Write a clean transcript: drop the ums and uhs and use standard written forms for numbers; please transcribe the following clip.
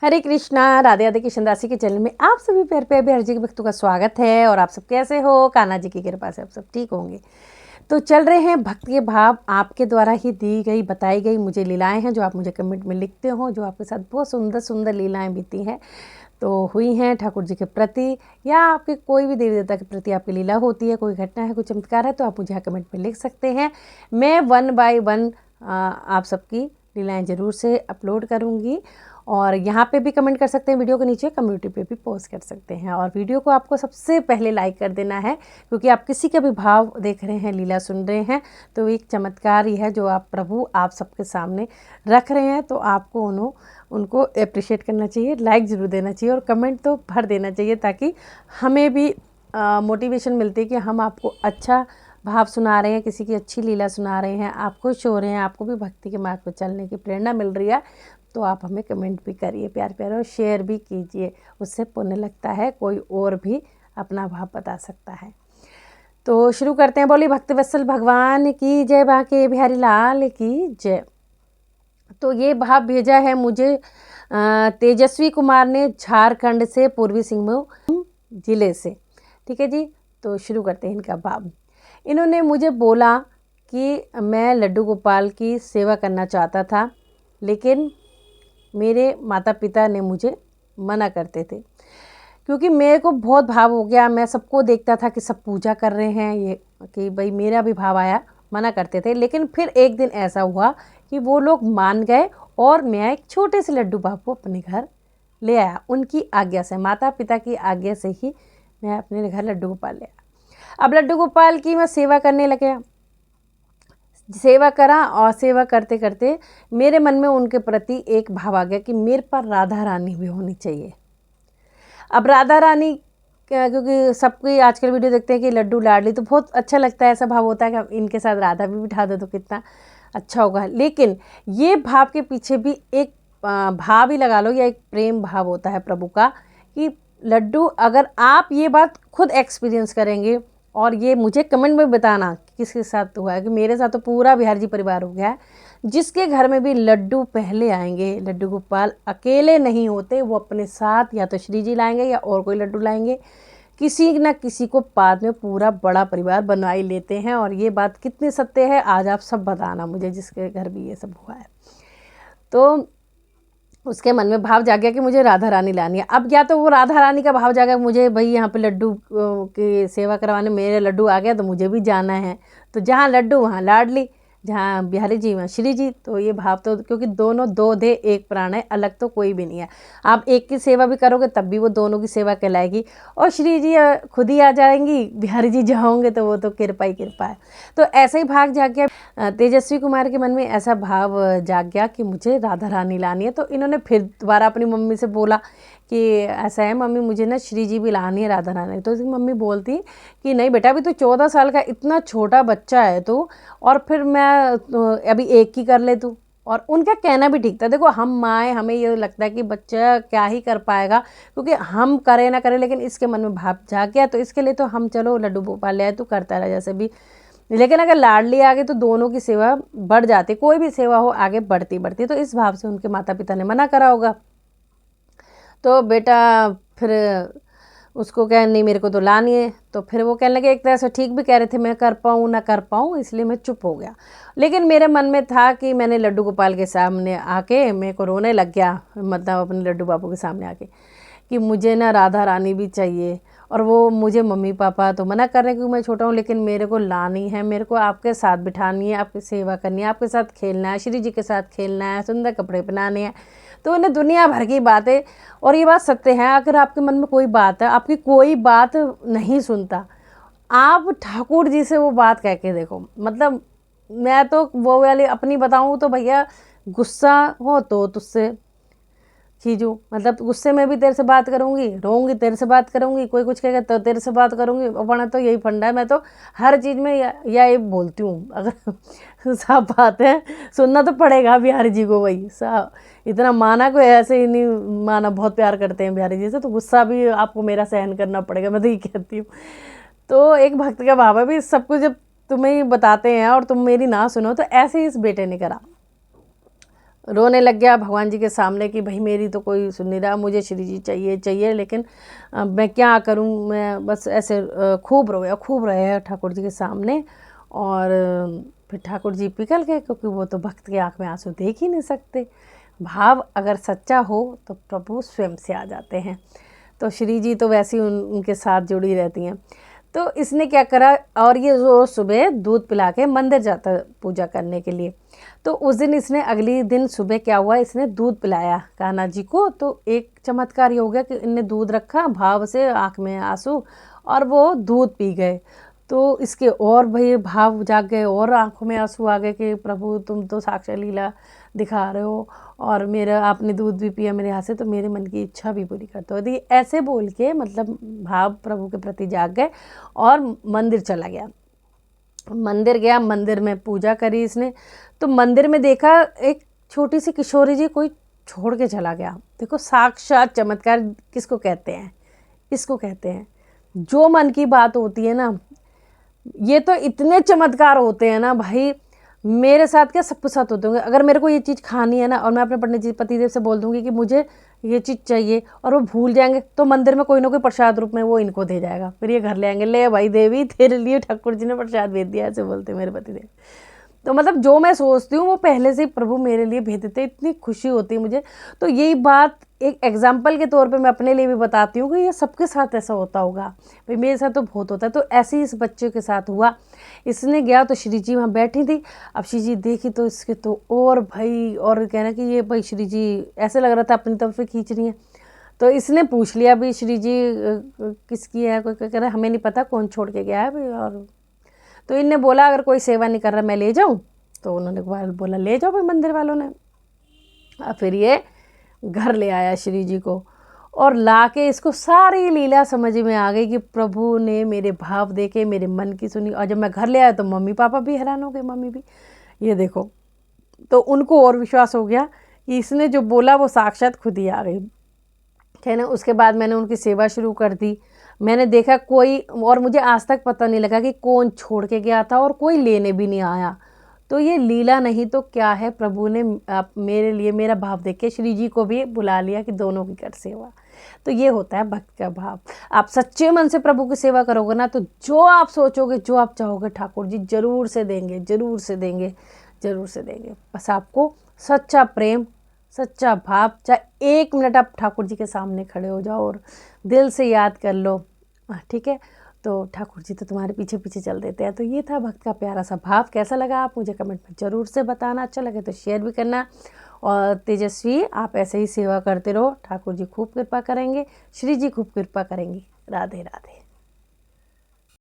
हरे कृष्णा। राधे राधे। कृष्ण दासी के चैनल में आप सभी प्यार प्यारे हर जी के भक्तों का स्वागत है। और आप सब कैसे हो? कान्हा जी की कृपा से आप सब ठीक होंगे। तो चल रहे हैं भक्त के भाव। आपके द्वारा ही दी गई बताई गई मुझे लीलाएं हैं जो आप मुझे कमेंट में लिखते हो, जो आपके साथ बहुत सुंदर सुंदर लीलाएं बीती हैं तो हुई हैं ठाकुर जी के प्रति, या आपके कोई भी देवी देवता के प्रति आपकी लीला होती है, कोई घटना है, कोई चमत्कार है, तो आप मुझे कमेंट में लिख सकते हैं। मैं 1 बाय 1 आप सबकी लीलाएं ज़रूर से अपलोड करूँगी। और यहाँ पे भी कमेंट कर सकते हैं, वीडियो के नीचे कम्युनिटी पे भी पोस्ट कर सकते हैं। और वीडियो को आपको सबसे पहले लाइक कर देना है, क्योंकि आप किसी का भी भाव देख रहे हैं, लीला सुन रहे हैं, तो एक चमत्कार ही है जो आप प्रभु आप सबके सामने रख रहे हैं। तो आपको उनको अप्रिशिएट करना चाहिए, लाइक ज़रूर देना चाहिए और कमेंट तो भर देना चाहिए, ताकि हमें भी मोटिवेशन मिलती है कि हम आपको अच्छा भाव सुना रहे हैं, किसी की अच्छी लीला सुना रहे हैं, आप खुश हो रहे हैं, आपको भी भक्ति के मार्ग पर चलने की प्रेरणा मिल रही है। तो आप हमें कमेंट भी करिए प्यार प्यार, और शेयर भी कीजिए, उससे पुण्य लगता है, कोई और भी अपना भाव बता सकता है। तो शुरू करते हैं। बोलिए भक्तवत्सल भगवान की जय, बांके बिहारी लाल की जय। तो ये भाव भेजा है मुझे तेजस्वी कुमार ने, झारखंड से, पूर्वी सिंहभूम जिले से। ठीक है जी। तो शुरू करते हैं इनका भाव। इन्होंने मुझे बोला कि मैं लड्डू गोपाल की सेवा करना चाहता था, लेकिन मेरे माता पिता ने मुझे मना करते थे, क्योंकि मेरे को बहुत भाव हो गया। मैं सबको देखता था कि सब पूजा कर रहे हैं, ये कि भाई मेरा भी भाव आया, मना करते थे। लेकिन फिर एक दिन ऐसा हुआ कि वो लोग मान गए और मैं एक छोटे से लड्डू बाबू अपने घर ले आया। उनकी आज्ञा से, माता पिता की आज्ञा से ही मैं अपने घर लड्डू गोपाल ले आया। अब लड्डू गोपाल की मैं सेवा करने लगे, सेवा करा, और सेवा करते करते मेरे मन में उनके प्रति एक भाव आ गया कि मेरे पर राधा रानी भी होनी चाहिए। अब राधा रानी, क्योंकि सबकी आजकल वीडियो देखते हैं कि लड्डू लाडली, तो बहुत अच्छा लगता है, ऐसा भाव होता है कि इनके साथ राधा भी बिठा दो तो कितना अच्छा होगा। लेकिन ये भाव के पीछे भी एक भाव ही लगा लो, या एक प्रेम भाव होता है प्रभु का, कि लड्डू, अगर आप ये बात खुद एक्सपीरियंस करेंगे और ये मुझे कमेंट में बताना किसके साथ हुआ है, कि मेरे साथ तो पूरा बिहार जी परिवार हो गया है, जिसके घर में भी लड्डू पहले आएंगे, लड्डू गोपाल अकेले नहीं होते, वो अपने साथ या तो श्री जी लाएंगे या और कोई लड्डू लाएंगे, किसी न किसी को बाद में पूरा बड़ा परिवार बना ही लेते हैं। और ये बात कितनी सत्य है आज आप सब बताना मुझे, जिसके घर भी ये सब हुआ है। तो उसके मन में भाव जाग गया कि मुझे राधा रानी लानी है। अब या तो वो राधा रानी का भाव जागा, मुझे भाई यहाँ पे लड्डू की सेवा करवाने मेरे लड्डू आ गया तो मुझे भी जाना है। तो जहाँ लड्डू वहाँ लाडली, जहाँ बिहारी जी वहाँ श्री जी। तो ये भाव तो, क्योंकि दोनों दो दे एक प्राण है, अलग तो कोई भी नहीं है। आप एक की सेवा भी करोगे तब भी वो दोनों की सेवा कहलाएगी। और श्री जी खुद ही आ जाएंगी, बिहारी जी जाओगे तो वो तो कृपा ही कृपा है। तो ऐसा ही भाग जाग गया तेजस्वी कुमार के मन में, ऐसा भाव जाग गया कि मुझे राधा रानी लानी है। तो इन्होंने फिर दोबारा अपनी मम्मी से बोला कि ऐसा है मम्मी, मुझे ना श्री जी भी लानी है, राधा रानी। तो उसकी मम्मी बोलती कि नहीं बेटा, अभी तो 14 साल का इतना छोटा बच्चा है तो, और फिर मैं अभी एक ही कर ले तू। और उनका कहना भी ठीक था। देखो हम माएँ, हमें ये लगता है कि बच्चा क्या ही कर पाएगा, क्योंकि हम करें ना करें, लेकिन इसके मन में भाव जाग गया, तो इसके लिए तो हम चलो लड्डू गोपाल ले आए, तू करता रहा जैसे भी। लेकिन अगर लाडली आ गई तो दोनों की सेवा बढ़ जाती, कोई भी सेवा हो आगे बढ़ती बढ़ती। तो इस भाव से उनके माता पिता ने मना करा होगा। तो बेटा फिर उसको कह नहीं मेरे को तो लानी है। तो फिर वो कहने लगे, एक तरह से ठीक भी कह रहे थे, मैं कर पाऊँ ना कर पाऊँ, इसलिए मैं चुप हो गया। लेकिन मेरे मन में था कि मैंने लड्डू गोपाल के सामने आके मेरे को रोने लग गया, मतलब अपने लड्डू बाबू के सामने आके, कि मुझे ना राधा रानी भी चाहिए। और वो मुझे मम्मी पापा तो मना कर रहे हैं क्योंकि मैं छोटा हूँ, लेकिन मेरे को लानी है, मेरे को आपके साथ बिठानी है, आपकी सेवा करनी है, आपके साथ खेलना है, श्री जी के साथ खेलना है, सुंदर कपड़े पहनाने हैं। तो उन्हें दुनिया भर की बातें, और ये बात सत्य है, अगर आपके मन में कोई बात है, आपकी कोई बात नहीं सुनता, आप ठाकुर जी से वो बात कह के देखो। मतलब मैं तो वो वाली अपनी बताऊँ तो भैया, गुस्सा हो तो तुझसे खींचूँ, मतलब गुस्से में भी तेरे से बात करूँगी, रोऊंगी तेरे से बात करूँगी, कोई कुछ कहेगा तो तेरे से बात करूँगी। वरना तो यही फंडा है, मैं तो हर चीज़ में या ये बोलती हूँ। अगर साफ बात है, सुनना तो पड़ेगा बिहारी जी को, वही साफ इतना माना, कोई ऐसे ही नहीं माना, बहुत प्यार करते हैं बिहारी जी से, तो गुस्सा भी आपको मेरा सहन करना पड़ेगा, मैं तो ये कहती हूँ। तो एक भक्त का भाव है भी, सब कुछ जब तुम्हें बताते हैं और तुम मेरी ना सुनो, तो ऐसे ही इस बेटे ने करा। रोने लग गया भगवान जी के सामने कि भाई मेरी तो कोई सुन नहीं रहा, मुझे श्री जी चाहिए चाहिए, लेकिन मैं क्या करूं, मैं बस ऐसे खूब रोया ठाकुर जी के सामने। और फिर ठाकुर जी पिघल गए, क्योंकि वो तो भक्त की आंख में आंसू देख ही नहीं सकते। भाव अगर सच्चा हो तो प्रभु स्वयं से आ जाते हैं। तो श्री जी तो वैसे ही उनके साथ जुड़ी रहती हैं। तो इसने क्या करा, और ये रोज सुबह दूध पिला के मंदिर जाता पूजा करने के लिए। तो उस दिन इसने अगली दिन सुबह क्या हुआ, इसने दूध पिलाया कान्हा जी को। तो एक चमत्कार ये हो गया कि इनने दूध रखा, भाव से आँख में आंसू, और वो दूध पी गए। तो इसके और भाई भाव जाग गए और आंखों में आंसू आ गए कि प्रभु तुम तो साक्षात लीला दिखा रहे हो, और मेरा आपने दूध भी पिया मेरे हाथ से, तो मेरे मन की इच्छा भी पूरी करते हो। तो ये ऐसे बोल के मतलब भाव प्रभु के प्रति जाग गए और मंदिर चला गया। मंदिर गया, मंदिर में पूजा करी इसने। तो मंदिर में देखा एक छोटी सी किशोरी जी कोई छोड़ के चला गया। देखो साक्षात चमत्कार किसको कहते हैं, इसको कहते हैं जो मन की बात होती है ना। ये तो इतने चमत्कार होते हैं ना भाई, मेरे साथ क्या सबके साथ होते होंगे। अगर मेरे को ये चीज़ खानी है ना, और मैं अपने पतिदेव से बोल दूंगी कि मुझे ये चीज़ चाहिए, और वो भूल जाएंगे, तो मंदिर में कोई ना कोई प्रसाद रूप में वो इनको दे जाएगा। फिर ये घर ले आएंगे, ले भाई देवी तेरे लिए ठाकुर जी ने प्रसाद भेज दिया, ऐसे बोलते मेरे पतिदेव। तो मतलब जो मैं सोचती हूँ वो पहले से ही प्रभु मेरे लिए भेज देते, इतनी खुशी होती है मुझे। तो यही बात एक एग्जाम्पल के तौर पे मैं अपने लिए भी बताती हूँ कि ये सबके साथ ऐसा होता होगा। भाई मेरे साथ तो बहुत होता है। तो ऐसे ही इस बच्चे के साथ हुआ। इसने गया तो श्री जी वहाँ बैठी थी। अब श्री जी देखी तो इसके तो और भाई, और कहना कि ये भाई श्री जी ऐसे लग रहा था अपनी तरफ से खींच रही है। तो इसने पूछ लिया भी श्री जी किसकी है, कोई कह रहा हमें नहीं पता कौन छोड़ के गया है भाई। और तो इनने बोला अगर कोई सेवा नहीं कर रहा मैं ले जाऊं। तो उन्होंने बोला ले जाओ भाई मंदिर वालों ने। फिर ये घर ले आया श्री जी को, और ला के इसको सारी लीला समझ में आ गई कि प्रभु ने मेरे भाव देखे, मेरे मन की सुनी। और जब मैं घर ले आया तो मम्मी पापा भी हैरान हो गए, मम्मी भी ये देखो। तो उनको और विश्वास हो गया कि इसने जो बोला वो साक्षात खुद ही आ गई। कहना उसके बाद मैंने उनकी सेवा शुरू कर दी। मैंने देखा कोई, और मुझे आज तक पता नहीं लगा कि कौन छोड़ के गया था, और कोई लेने भी नहीं आया। तो ये लीला नहीं तो क्या है, प्रभु ने आप मेरे लिए मेरा भाव देख के श्री जी को भी बुला लिया कि दोनों की कर सेवा। तो ये होता है भक्त का भाव। आप सच्चे मन से प्रभु की सेवा करोगे ना, तो जो आप सोचोगे, जो आप चाहोगे, ठाकुर जी जरूर से देंगे, जरूर से देंगे, जरूर से देंगे। बस आपको सच्चा प्रेम, सच्चा भाव, चाहे 1 मिनट आप ठाकुर जी के सामने खड़े हो जाओ और दिल से याद कर लो, ठीक है, तो ठाकुर जी तो तुम्हारे पीछे पीछे चल देते हैं। तो ये था भक्त का प्यारा सा भाव। कैसा लगा आप मुझे कमेंट में ज़रूर से बताना। अच्छा लगे तो शेयर भी करना। और तेजस्वी आप ऐसे ही सेवा करते रहो, ठाकुर जी खूब कृपा करेंगे, श्री जी खूब कृपा करेंगी। राधे राधे।